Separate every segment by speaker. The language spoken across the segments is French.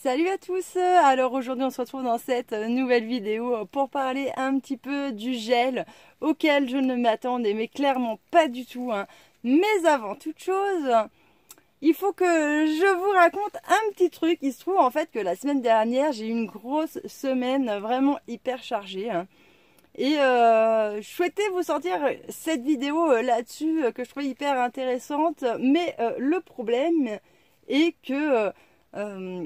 Speaker 1: Salut à tous. Alors aujourd'hui on se retrouve dans cette nouvelle vidéo pour parler un petit peu du gel auquel je ne m'attendais mais clairement pas du tout, hein. Mais avant toute chose, il faut que je vous raconte un petit truc. Il se trouve en fait que la semaine dernière j'ai eu une grosse semaine vraiment hyper chargée, hein. Et je souhaitais vous sortir cette vidéo là-dessus que je trouvais hyper intéressante. Mais le problème est que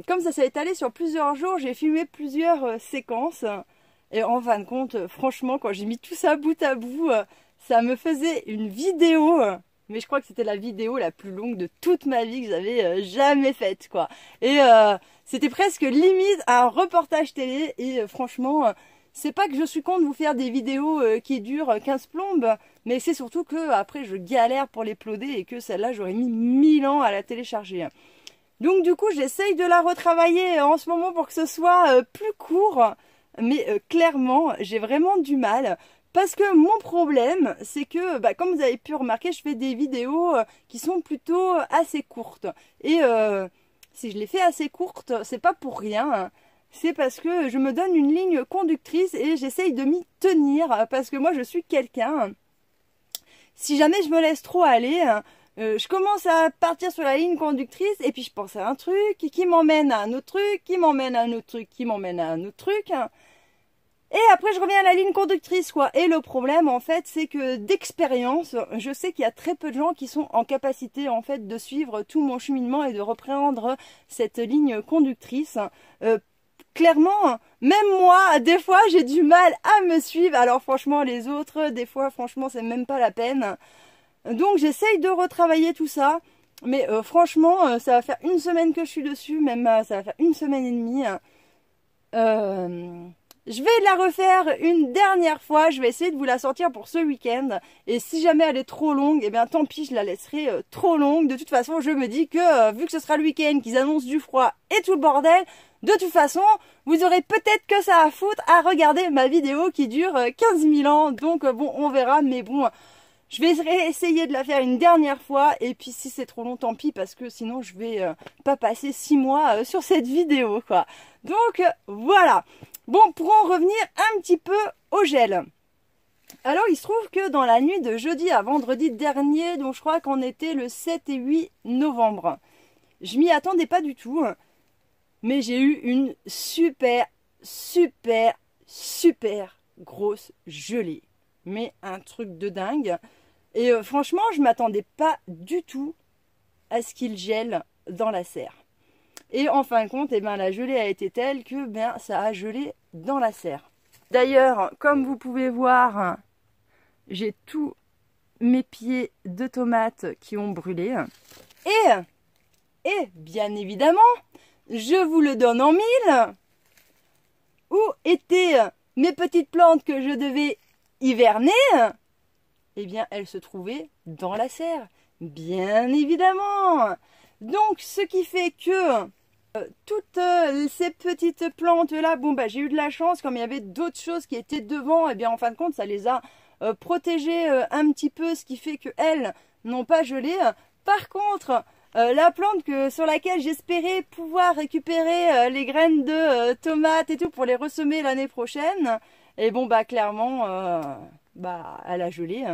Speaker 1: comme ça s'est étalé sur plusieurs jours, j'ai filmé plusieurs séquences. Et en fin de compte, franchement, quand j'ai mis tout ça bout à bout, ça me faisait une vidéo. Mais je crois que c'était la vidéo la plus longue de toute ma vie que j'avais jamais faite, quoi. Et c'était presque limite un reportage télé. Et franchement, c'est pas que je suis contre de vous faire des vidéos qui durent 15 plombes, mais c'est surtout que après je galère pour les uploader et que celle-là j'aurais mis 1000 ans à la télécharger. Donc du coup j'essaye de la retravailler en ce moment pour que ce soit plus court, mais clairement j'ai vraiment du mal. Parce que mon problème, c'est que, comme vous avez pu remarquer, je fais des vidéos qui sont plutôt assez courtes. Et si je les fais assez courtes, c'est pas pour rien, hein. C'est parce que je me donne une ligne conductrice et j'essaye de m'y tenir. Parce que moi, je suis quelqu'un, si jamais je me laisse trop aller, je commence à partir sur la ligne conductrice et puis je pense à un truc qui m'emmène à un autre truc, qui m'emmène à un autre truc, qui m'emmène à un autre truc. Et après, je reviens à la ligne conductrice, quoi. Et le problème, en fait, c'est que d'expérience, je sais qu'il y a très peu de gens qui sont en capacité, en fait, de suivre tout mon cheminement et de reprendre cette ligne conductrice. Clairement, même moi, des fois, j'ai du mal à me suivre. Alors, franchement, les autres, des fois, franchement, c'est même pas la peine. Donc, j'essaye de retravailler tout ça. Mais franchement, ça va faire une semaine que je suis dessus. Même, ça va faire une semaine et demie. Je vais la refaire une dernière fois. Je vais essayer de vous la sortir pour ce week-end. Et si jamais elle est trop longue, eh bien tant pis, je la laisserai trop longue. De toute façon, je me dis que vu que ce sera le week-end, qu'ils annoncent du froid et tout le bordel, de toute façon, vous aurez peut-être que ça à foutre à regarder ma vidéo qui dure 15 000 ans. Donc bon, on verra. Mais bon, je vais essayer de la faire une dernière fois. Et puis si c'est trop long, tant pis. Parce que sinon, je vais pas passer 6 mois sur cette vidéo, quoi. Donc voilà. Bon, pour en revenir un petit peu au gel. Alors, il se trouve que dans la nuit de jeudi à vendredi dernier, donc je crois qu'on était le 7 et 8 novembre, je m'y attendais pas du tout, mais j'ai eu une super grosse gelée. Mais un truc de dingue. Et franchement, je m'attendais pas du tout à ce qu'il gèle dans la serre. Et en fin de compte, la gelée a été telle que ça a gelé dans la serre. D'ailleurs, comme vous pouvez voir, j'ai tous mes pieds de tomates qui ont brûlé. Et bien évidemment, je vous le donne en mille. Où étaient mes petites plantes que je devais hiverner? Eh bien, elles se trouvaient dans la serre. Bien évidemment. Donc, ce qui fait que toutes ces petites plantes là, j'ai eu de la chance, comme il y avait d'autres choses qui étaient devant, et bien en fin de compte ça les a protégées un petit peu, ce qui fait qu'elles n'ont pas gelé. Par contre, la plante sur laquelle j'espérais pouvoir récupérer les graines de tomates et tout pour les ressemer l'année prochaine, et clairement elle a gelé.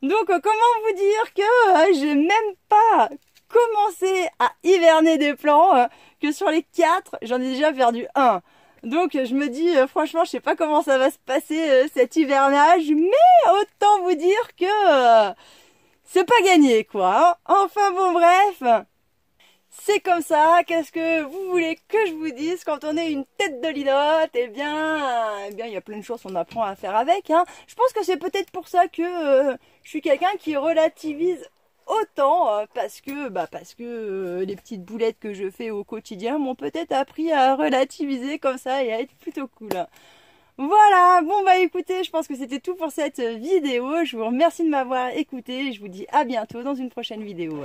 Speaker 1: Donc comment vous dire que j'ai même pas commencer à hiverner des plants, que sur les 4, j'en ai déjà perdu un. Donc je me dis, franchement, je sais pas comment ça va se passer cet hivernage, mais autant vous dire que c'est pas gagné, quoi, hein. Enfin bon, bref, c'est comme ça. Qu'est-ce que vous voulez que je vous dise? Quand on est une tête de linotte, eh bien, il y a plein de choses qu'on apprend à faire avec, hein. Je pense que c'est peut-être pour ça que je suis quelqu'un qui relativise autant, parce que les petites boulettes que je fais au quotidien m'ont peut-être appris à relativiser comme ça et à être plutôt cool. Voilà, bon écoutez, je pense que c'était tout pour cette vidéo. Je vous remercie de m'avoir écouté et je vous dis à bientôt dans une prochaine vidéo.